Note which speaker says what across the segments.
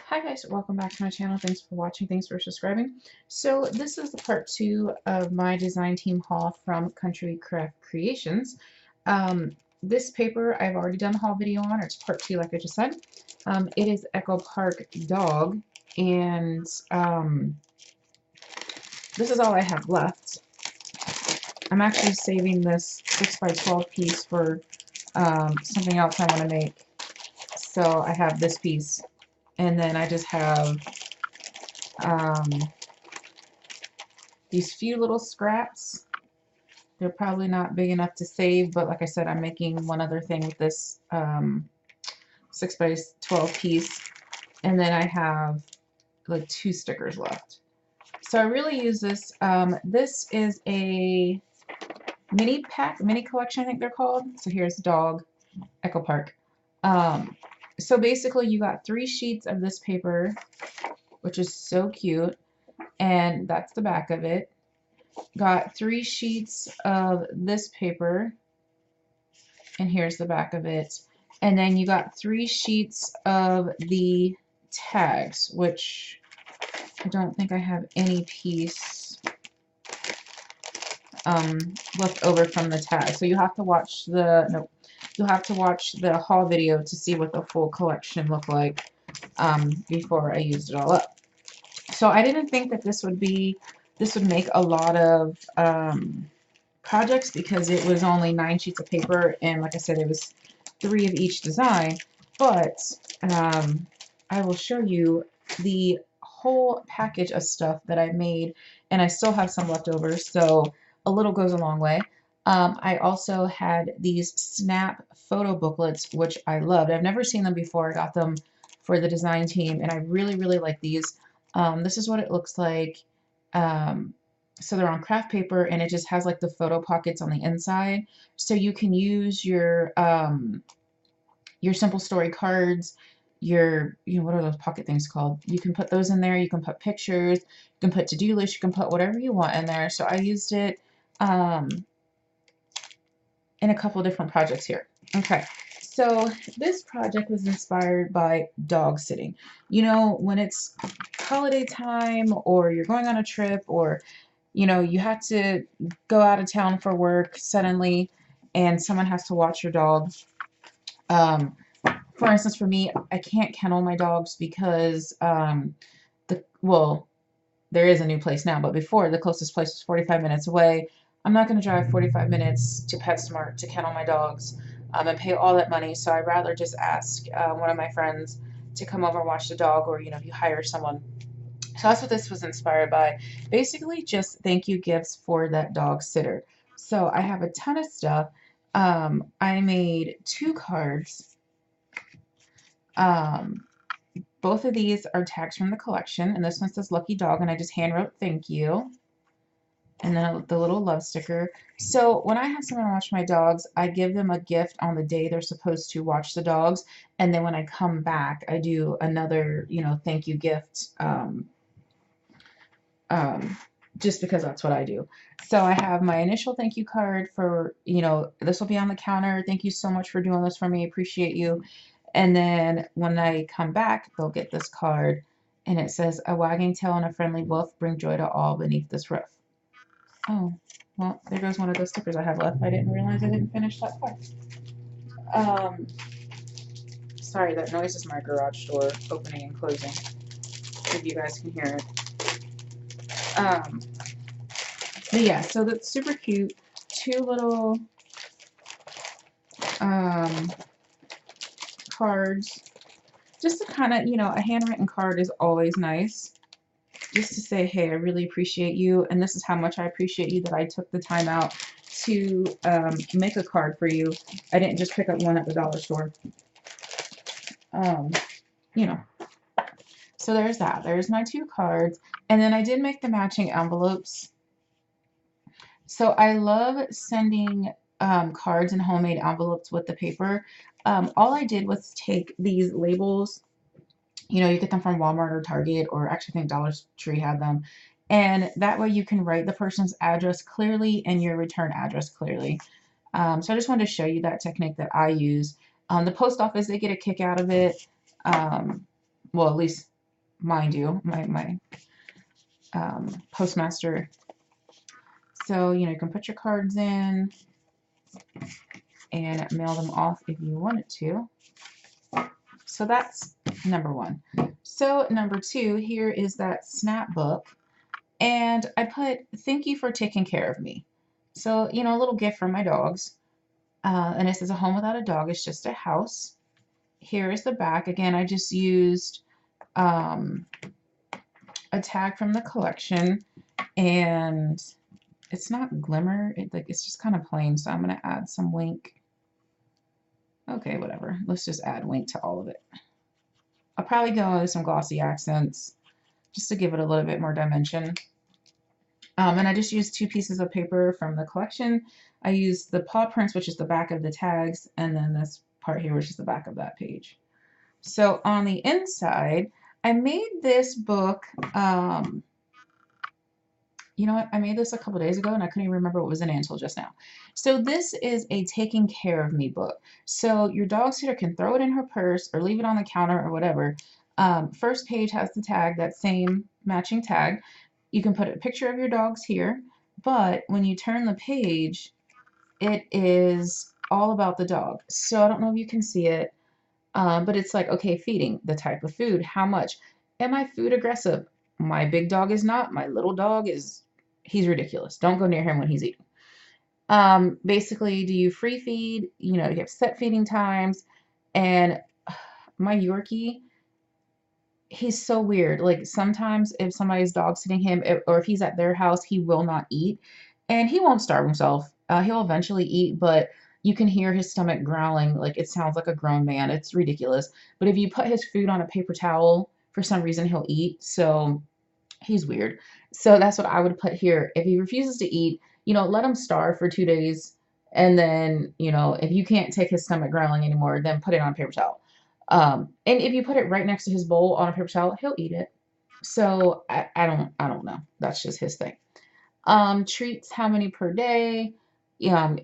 Speaker 1: Hi guys, welcome back to my channel. Thanks for watching, thanks for subscribing. So this is the part 2 of my design team haul from Country Craft Creations. This paper I've already done the haul video on, it's part 2 like I just said. It is Echo Park Dog, and this is all I have left. I'm actually saving this 6x12 piece for something else I want to make. So I have this piece, and then I just have these few little scraps. They're probably not big enough to save, but like I said, I'm making one other thing with this 6x12 piece, and then I have like 2 stickers left. So I really use this. This is a mini pack, mini collection, I think they're called. So here's Dog, Echo Park. So basically you got 3 sheets of this paper, which is so cute, and that's the back of it. Got 3 sheets of this paper, and here's the back of it. And then you got 3 sheets of the tags, which I don't think I have any piece left over from the tag. So you have to watch the you'll have to watch the haul video to see what the full collection looked like before I used it all up. So I didn't think that this would make a lot of projects because it was only 9 sheets of paper, and like I said, it was 3 of each design. But I will show you the whole package of stuff that I made, and I still have some left over, so a little goes a long way. I also had these snap photo booklets, which I loved. I've never seen them before. I got them for the design team, and I really, really like these. This is what it looks like. So they're on craft paper, and it just has like the photo pockets on the inside. So you can use your simple story cards, what are those pocket things called? You can put those in there. You can put pictures. You can put to-do lists. You can put whatever you want in there. So I used it in a couple different projects here. Okay, so this project was inspired by dog sitting. You know, when it's holiday time or you're going on a trip, or you have to go out of town for work suddenly and someone has to watch your dog. For instance, for me, I can't kennel my dogs because there is a new place now, but before, the closest place was 45 minutes away. I'm not going to drive 45 minutes to PetSmart to kennel my dogs and pay all that money, so I'd rather just ask one of my friends to come over and watch the dog, or you hire someone. So that's what this was inspired by. Basically, just thank you gifts for that dog sitter. So I have a ton of stuff. I made 2 cards. Both of these are tags from the collection, and this one says Lucky Dog, and I just hand wrote thank you. And then the little love sticker. So when I have someone watch my dogs, I give them a gift on the day they're supposed to watch the dogs, and then when I come back, I do another, thank you gift. Just because that's what I do. So I have my initial thank you card for, this will be on the counter. Thank you so much for doing this for me. Appreciate you. And then when I come back, they'll get this card, and it says, a wagging tail and a friendly wolf bring joy to all beneath this roof. Oh, well, there goes one of those stickers I have left. I didn't realize I didn't finish that part. Sorry, that noise is my garage door opening and closing, if you guys can hear it. But yeah, so that's super cute. 2 little cards. Just to kind of, a handwritten card is always nice. Just to say, hey, I really appreciate you, and this is how much I appreciate you that I took the time out to make a card for you. I didn't just pick up one at the dollar store. So there's that. There's my 2 cards. And then I did make the matching envelopes. So I love sending cards and homemade envelopes with the paper. All I did was take these labels. You get them from Walmart or Target, or actually I think Dollar Tree had them. And that way you can write the person's address clearly and your return address clearly. So I just wanted to show you that technique that I use. The post office, they get a kick out of it. Well, at least mind you, my postmaster. So, you know, you can put your cards in and mail them off if you wanted to. So that's number one. So number two, here is that snap book. And I put, thank you for taking care of me. So, you know, a little gift from my dogs. And it says a home without a dog is just a house. Here is the back. Again, I just used a tag from the collection, and it's not glimmer. It's just kind of plain. So I'm going to add some wink. Okay, whatever. Let's just add wink to all of it. I'll probably go with some glossy accents just to give it a little bit more dimension. And I just used 2 pieces of paper from the collection. I used the paw prints, which is the back of the tags, and then this part here, which is the back of that page. So on the inside, I made this book, you know what, I made this a couple days ago and I couldn't even remember what was in it until just now. So this is a taking care of me book. So your dog sitter can throw it in her purse or leave it on the counter or whatever. First page has the tag, that same matching tag. You can put a picture of your dogs here, but when you turn the page, it is all about the dog. So I don't know if you can see it, but it's like, okay, feeding, the type of food, how much. Am I food aggressive? My big dog is not. My little dog is, he's ridiculous. Don't go near him when he's eating. Basically, do you free feed? You know, you have set feeding times. And my Yorkie, he's so weird. Like sometimes if somebody's dog sitting him, or if he's at their house, he will not eat, and he won't starve himself. He'll eventually eat, but you can hear his stomach growling like it sounds like a grown man. It's ridiculous. But if you put his food on a paper towel, for some reason he'll eat. So he's weird. So that's what I would put here. If he refuses to eat, you know, let him starve for 2 days. And then, you know, if you can't take his stomach growling anymore, then put it on a paper towel. And if you put it right next to his bowl on a paper towel, he'll eat it. So I don't know. That's just his thing. Treats, how many per day?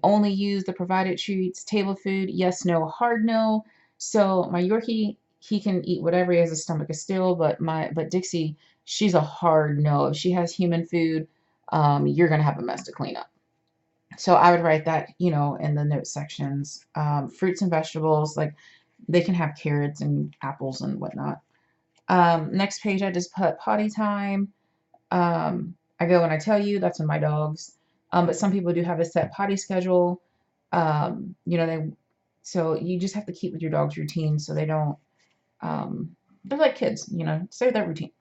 Speaker 1: Only use the provided treats. Table food, yes, no, hard no. So my Yorkie, he can eat whatever. He has a stomach of steel, but Dixie, she's a hard no. If she has human food, you're gonna have a mess to clean up. So I would write that, you know, in the note sections. Fruits and vegetables, like they can have carrots and apples and whatnot. Next page, I just put potty time. I go and I tell you, that's in my dogs. But some people do have a set potty schedule. You know, so you just have to keep with your dog's routine so they don't, they're like kids, you know, stay with that routine.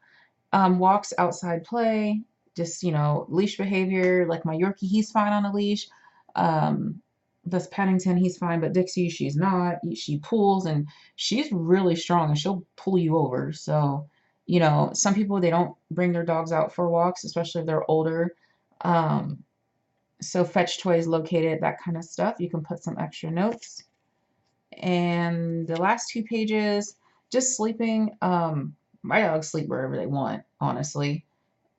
Speaker 1: Walks, outside play, just, you know, leash behavior. Like my Yorkie, he's fine on a leash. This Paddington, he's fine, but Dixie, she's not. She pulls and she's really strong and she'll pull you over. So, you know, some people, they don't bring their dogs out for walks, especially if they're older. So fetch toys located, that kind of stuff. You can put some extra notes. And the last 2 pages, just sleeping. My dogs sleep wherever they want, honestly.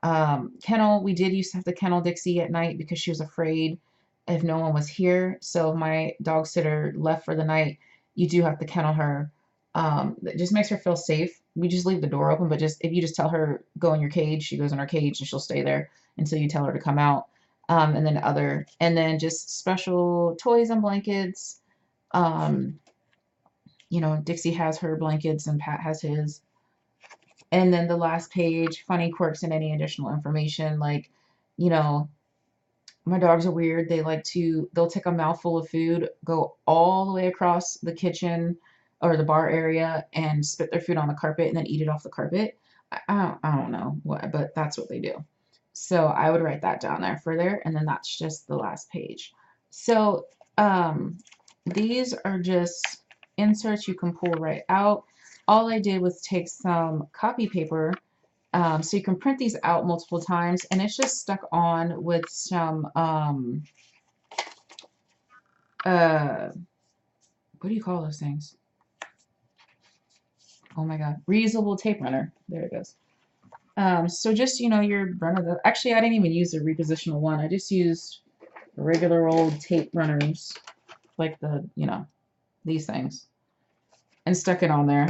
Speaker 1: Kennel, we did used to have to kennel Dixie at night because she was afraid if no one was here. So if my dog sitter left for the night, you do have to kennel her. It just makes her feel safe. We just leave the door open, but just if you just tell her go in your cage, she goes in her cage and she'll stay there until you tell her to come out. And then just special toys and blankets. You know, Dixie has her blankets and Pat has his. And then the last page, funny quirks and any additional information. Like, you know, my dogs are weird. They'll take a mouthful of food, go all the way across the kitchen or the bar area and spit their food on the carpet and then eat it off the carpet. I don't know what, but that's what they do. So I would write that down there further. And then that's just the last page. So these are just inserts you can pull right out. All I did was take some copy paper, so you can print these out multiple times, and it's just stuck on with some, what do you call those things? Oh my God, reusable tape runner. There it goes. So just, you know, your actually I didn't even use the repositional one. I just used regular old tape runners, like you know, these things, and stuck it on there.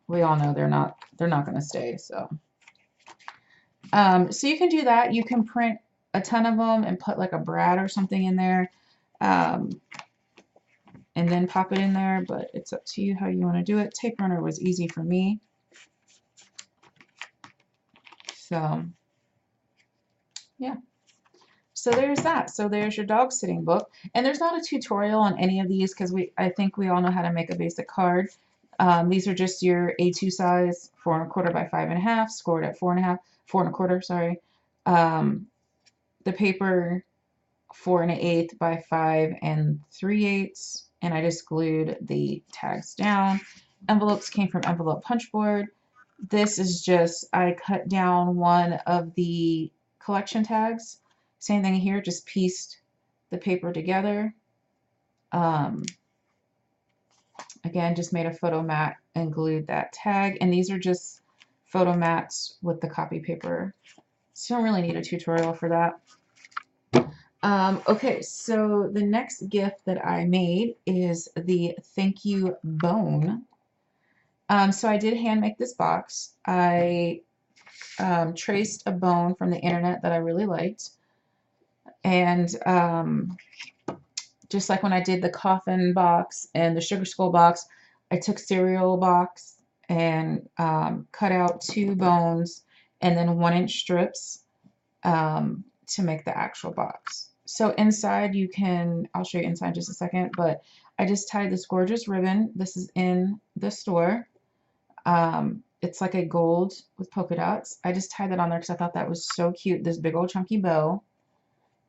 Speaker 1: We all know they're not they're not going to stay. So so you can do that. You can print a ton of them and put like a brad or something in there, and then pop it in there, but it's up to you how you want to do it. Tape runner was easy for me. So yeah. So there's that. So there's your dog sitting book. And there's not a tutorial on any of these because I think we all know how to make a basic card. These are just your A2 size, 4 1/4 by 5 1/2, scored at 4 1/2, 4 1/4, sorry. The paper 4 1/8 by 5 3/8, and I just glued the tags down. Envelopes came from envelope punch board. This is just, I cut down one of the collection tags. Same thing here, just pieced the paper together. Again, just made a photo mat and glued that tag. And these are just photo mats with the copy paper. So you don't really need a tutorial for that. Okay, so the next gift that I made is the thank you bone. So I did hand make this box. I traced a bone from the internet that I really liked. And just like when I did the coffin box and the sugar skull box, I took cereal box and cut out 2 bones and then 1-inch strips to make the actual box. So inside you can, I'll show you inside in just a second, but I just tied this gorgeous ribbon. This is in the store. It's like a gold with polka dots. I just tied that on there because I thought that was so cute, this big old chunky bow.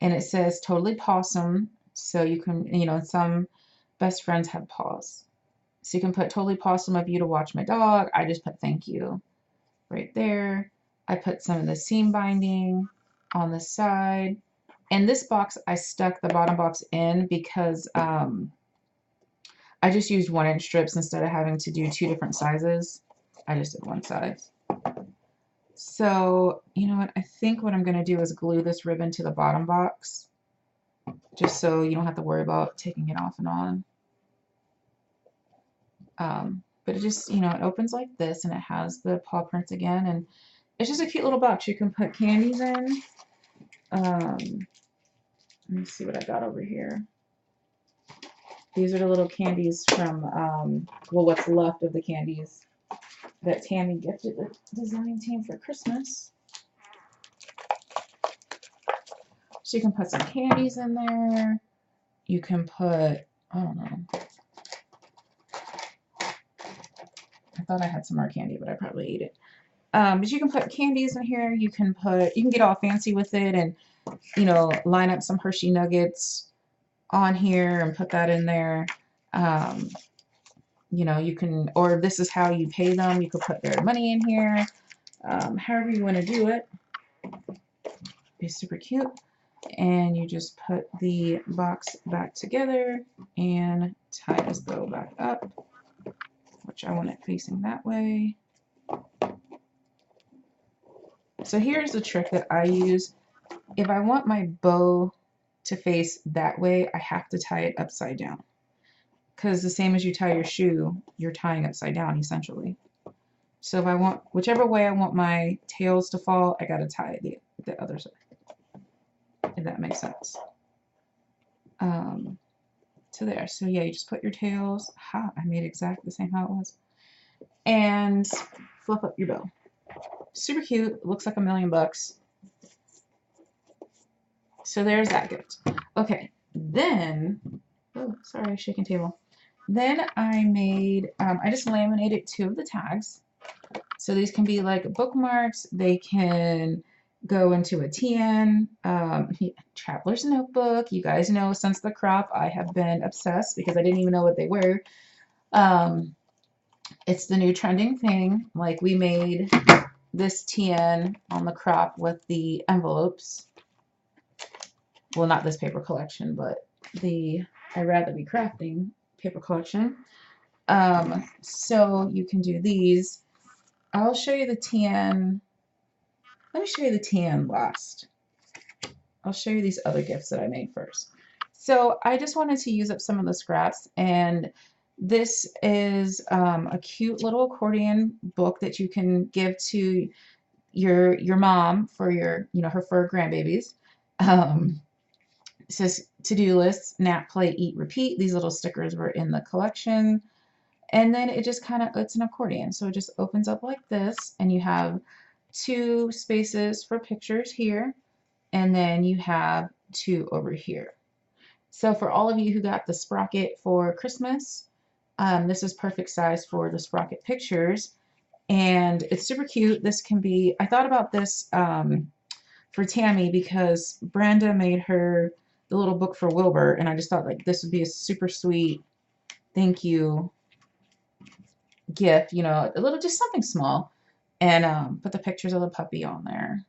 Speaker 1: And it says totally possum. So you can, you know, some best friends have paws. So you can put totally possum of you to watch my dog. I just put thank you right there. I put some of the seam binding on the side. And this box, I stuck the bottom box in because I just used 1-inch strips instead of having to do 2 different sizes. I just did 1 size. So, you know what, I think what I'm going to do is glue this ribbon to the bottom box, just so you don't have to worry about taking it off and on. But it just, you know, it opens like this and it has the paw prints again, and it's just a cute little box. You can put candies in. Let me see what I got over here. These are the little candies from, well, what's left of the candies that Tammy gifted the design team for Christmas. So you can put some candies in there. You can put, I don't know. I thought I had some more candy, but I probably ate it. But you can put candies in here. You can get all fancy with it and, you know, line up some Hershey Nuggets on here and put that in there. You know, you can, or this is how you pay them. You could put their money in here. However you want to do it. Be super cute. And you just put the box back together and tie this bow back up, which I want it facing that way. So here's the trick that I use. If I want my bow to face that way, I have to tie it upside down. Because the same as you tie your shoe, you're tying upside down essentially. So if I want, whichever way I want my tails to fall, I gotta tie it the other side. If that makes sense. So there. So yeah, you just put your tails. Ha! I made exactly the same how it was. And flip up your bow. Super cute. It looks like $1,000,000. So there's that gift. Okay, then, oh, sorry, shaking table. Then I made, I just laminated 2 of the tags. So these can be like bookmarks. They can go into a TN, Traveler's Notebook. You guys know since the crop I have been obsessed because I didn't even know what they were. It's the new trending thing. Like we made this TN on the crop with the envelopes. Well, not this paper collection, but the I'd Rather Be Crafting paper collection. So you can do these. I'll show you the TN. Let me show you the TN last. I'll show you these other gifts that I made first. So I just wanted to use up some of the scraps, and This is a cute little accordion book that you can give to your mom for your, you know, her fur grandbabies. Um, it says to-do lists, nap, play, eat, repeat. These little stickers were in the collection. And then it just kind of, it's an accordion. So it just opens up like this, and you have two spaces for pictures here, and then you have two over here. So for all of you who got the Sprocket for Christmas, this is perfect size for the Sprocket pictures, and it's super cute. This can be, I thought about this for Tammy because Brenda made her the little book for Wilbur, and I just thought like this would be a super sweet thank you gift, you know, a little, just something small, and put the pictures of the puppy on there.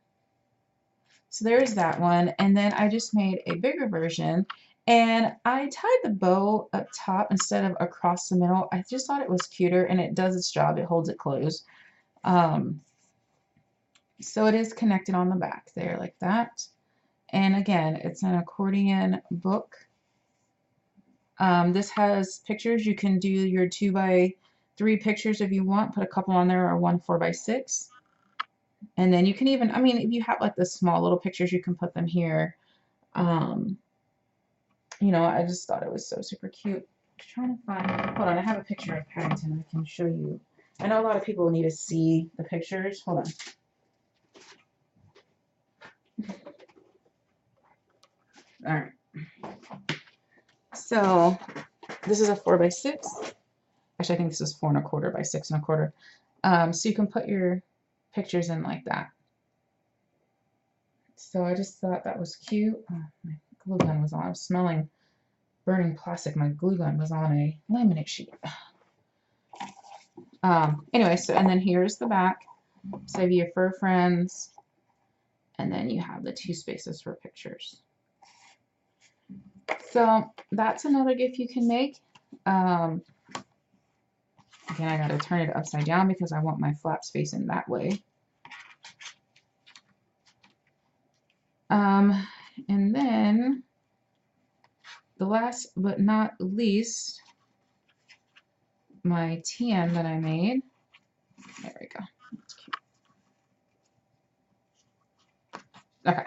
Speaker 1: So there's that one, and then I just made a bigger version, and I tied the bow up top instead of across the middle. I just thought it was cuter, and it does its job. It holds it closed. So it is connected on the back there like that. And again, it's an accordion book. This has pictures. You can do your 2x3 pictures if you want. Put a couple on there, or one 4x6. And then you can even, I mean, if you have like the small little pictures, you can put them here. You know, I just thought it was so super cute. I'm trying to find, hold on, I have a picture of Paddington I can show you. I know a lot of people need to see the pictures. Hold on. All right. So this is a 4x6. Actually, I think this is 4 1/4 by 6 1/4. So you can put your pictures in like that. So I just thought that was cute. Oh, my glue gun was on. I was smelling burning plastic. My glue gun was on a laminate sheet. Anyway, so, and then here's the back. Save your fur friends. And then you have the 2 spaces for pictures. So that's another gift you can make. Again, I got to turn it upside down because I want my flaps facing that way. And then the last but not least, my tan that I made. There we go. That's cute. Okay,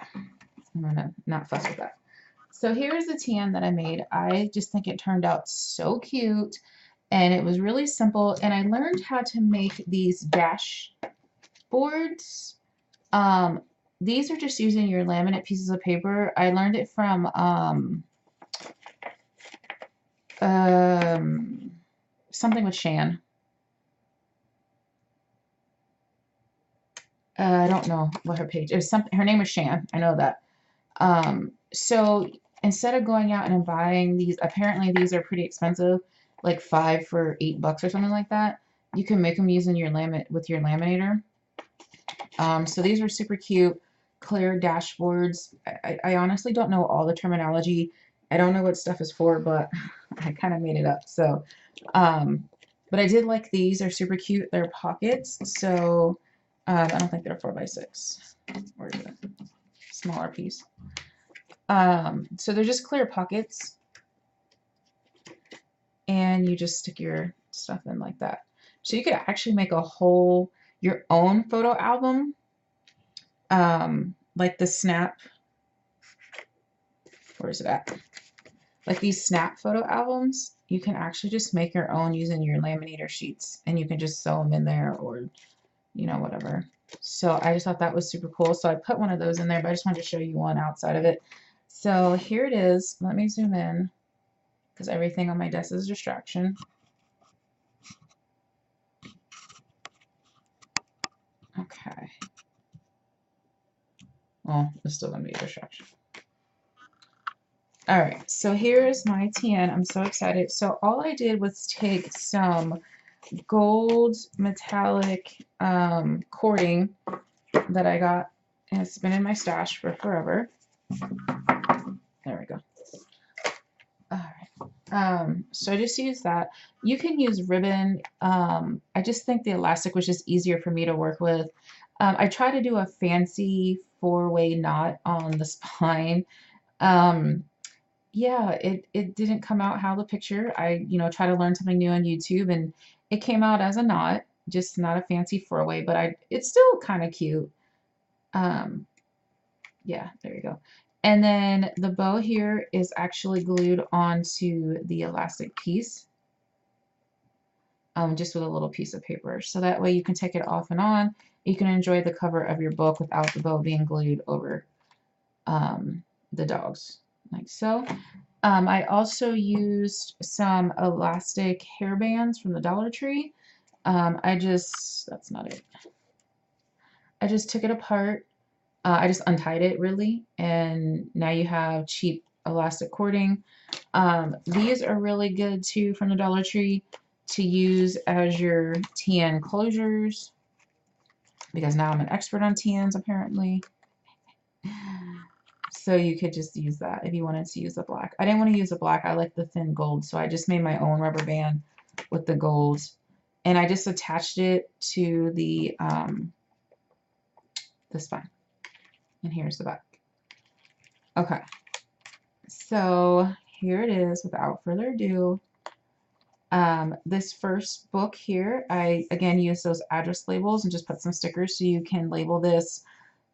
Speaker 1: I'm gonna not fuss with that. So here's the tan that I made. I just think it turned out so cute, and it was really simple. And I learned how to make these dash boards. These are just using your laminate pieces of paper. I learned it from something with Shan. I don't know what her page. It was something. Her name was Shan. I know that. So instead of going out and buying these, apparently these are pretty expensive, like 5 for $8 or something like that. You can make them using your with your laminator. So these are super cute, clear dashboards. I honestly don't know all the terminology. I don't know what stuff is for, but I kind of made it up. So, but I did like these. They're super cute. They're pockets. So I don't think they're 4x6. Where's the smaller piece? So they're just clear pockets, and you just stick your stuff in like that. So you could actually make a whole, your own photo album, like the Snap, where is it at? Like these Snap photo albums, you can actually just make your own using your laminator sheets, and you can just sew them in there, or, you know, whatever. So I just thought that was super cool. So I put one of those in there, but I just wanted to show you one outside of it. So here it is. Let me zoom in because everything on my desk is a distraction. Okay. Well, it's still going to be a distraction. All right, so here's my tan. I'm so excited. So all I did was take some gold metallic cording that I got, and it's been in my stash for forever. There we go. All right. So I just used that. You can use ribbon. I just think the elastic was just easier for me to work with. I try to do a fancy 4-way knot on the spine. yeah, it didn't come out how the picture. I, try to learn something new on YouTube, and it came out as a knot, just not a fancy four-way, but it's still kind of cute. Um, yeah, there you go. And then the bow here is actually glued onto the elastic piece, just with a little piece of paper. So that way you can take it off and on. You can enjoy the cover of your book without the bow being glued over the dogs, like so. I also used some elastic hair bands from the Dollar Tree. That's not it. I just took it apart. I just untied it really, and now you have cheap elastic cording. These are really good too from the Dollar Tree to use as your TN closures, because now I'm an expert on TNs apparently. So you could just use that if you wanted to use the black. I didn't want to use the black. I like the thin gold, so I just made my own rubber band with the gold, and I just attached it to the spine. And here's the back. Okay, so here it is. Without further ado, this first book here, I again use those address labels and just put some stickers so you can label this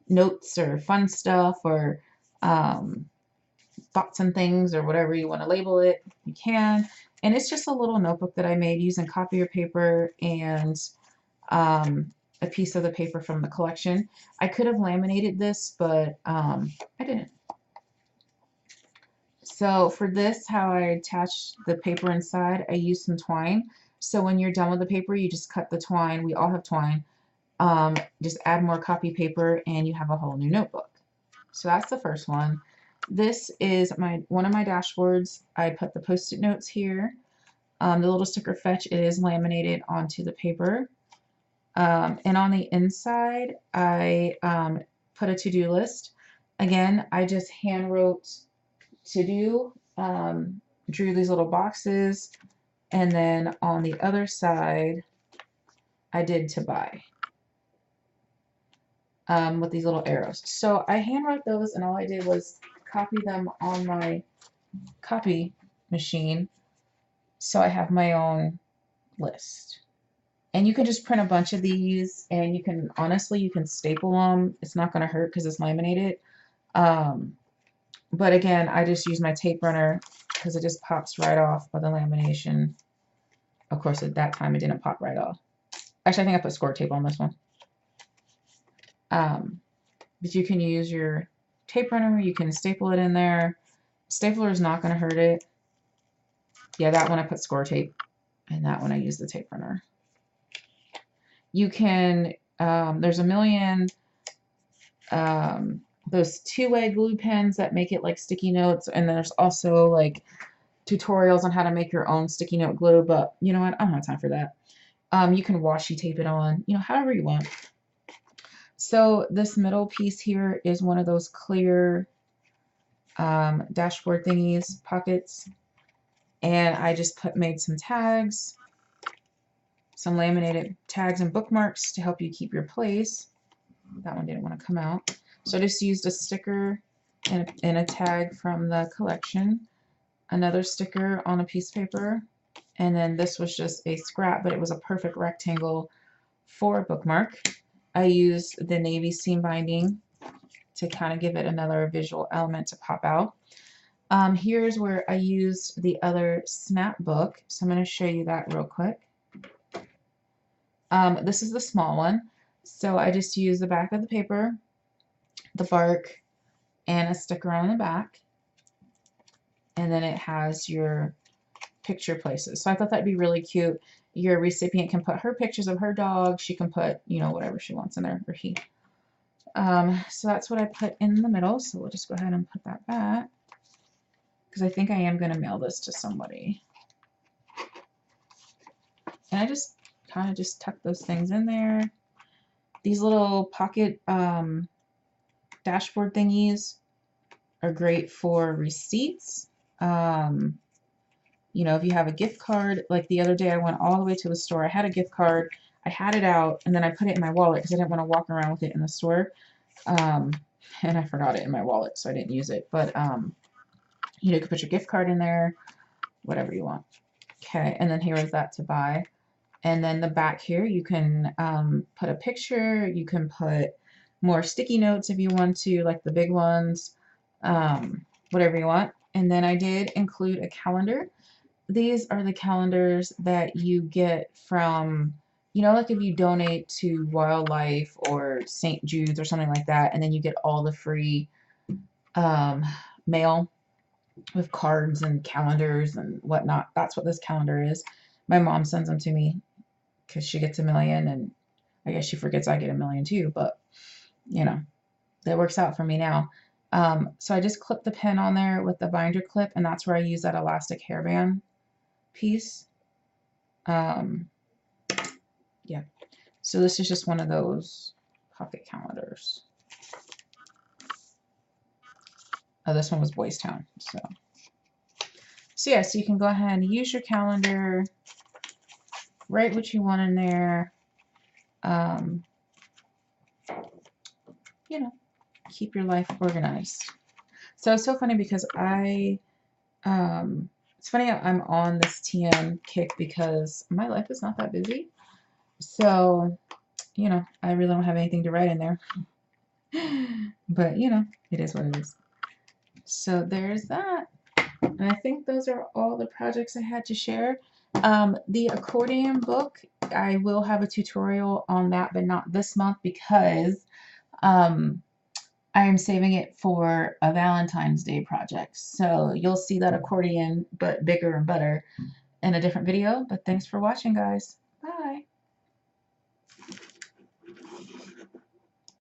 Speaker 1: notes or fun stuff or thoughts and things or whatever you want to label it, you can. And it's just a little notebook that I made using copier paper and a piece of the paper from the collection. I could have laminated this, but I didn't. So for this, how I attach the paper inside, I use some twine. So when you're done with the paper, you just cut the twine. We all have twine. Just add more copy paper and you have a whole new notebook. So that's the first one. This is one of my dashboards. I put the post-it notes here. The little sticker fetch, it is laminated onto the paper. And on the inside, I put a to-do list. Again, I just hand wrote to do, drew these little boxes, and then on the other side, I did to buy. With these little arrows. So I hand wrote those, and all I did was copy them on my copy machine, so I have my own list. And you can just print a bunch of these, and you can, honestly, you can staple them. It's not going to hurt because it's laminated. But again, I just use my tape runner because it just pops right off of the lamination. Of course, at that time, it didn't pop right off. Actually, I think I put score tape on this one. But you can use your tape runner, you can staple it in there. Stapler is not going to hurt it. Yeah, that one I put score tape, and that one I use the tape runner. You can, there's a million those two-way glue pens that make it like sticky notes, and there's also like tutorials on how to make your own sticky note glue, but you know what, I don't have time for that. You can washi tape it on, however you want. So this middle piece here is one of those clear dashboard thingies, pockets, and I just made some tags, some laminated tags and bookmarks to help you keep your place. That one didn't want to come out, so I just used a sticker and a tag from the collection, another sticker on a piece of paper, and then this was just a scrap, but it was a perfect rectangle for a bookmark. I used the navy seam binding to kind of give it another visual element to pop out. Here's where I used the other snap book, so I'm going to show you that real quick. This is the small one, so I just used the back of the paper, the bark, and a sticker on the back, and then it has your picture places. So I thought that'd be really cute. Your recipient can put her pictures of her dog. She can put, whatever she wants in there, or he. So that's what I put in the middle. So we'll just go ahead and put that back, because I think I am going to mail this to somebody. And I just kind of just tuck those things in there. These little pocket dashboard thingies are great for receipts. If you have a gift card, like the other day I went all the way to the store. I had a gift card. I had it out, and then I put it in my wallet because I didn't want to walk around with it in the store. And I forgot it in my wallet, so I didn't use it. But, You could put your gift card in there, whatever you want. Okay, and then here is that to buy. And then the back here, you can put a picture. You can put more sticky notes if you want to, like the big ones, whatever you want. And then I did include a calendar. These are the calendars that you get from, like if you donate to Wildlife or St. Jude's or something like that, and then you get all the free mail with cards and calendars and whatnot. That's what this calendar is. My mom sends them to me because she gets 1,000,000, and I guess she forgets I get 1,000,000 too, but that works out for me now. So I just clipped the pin on there with the binder clip, and that's where I use that elastic hairband piece. Yeah. So this is just one of those pocket calendars. Oh, this one was Boys Town. So yeah, so you can go ahead and use your calendar, write what you want in there, keep your life organized. So it's so funny because it's funny I'm on this TM kick because my life is not that busy. So, I really don't have anything to write in there. But, it is what it is. So there's that. And I think those are all the projects I had to share. The accordion book, I will have a tutorial on that, but not this month because I am saving it for a Valentine's Day project. So you'll see that accordion, but bigger and better in a different video. But thanks for watching, guys. Bye.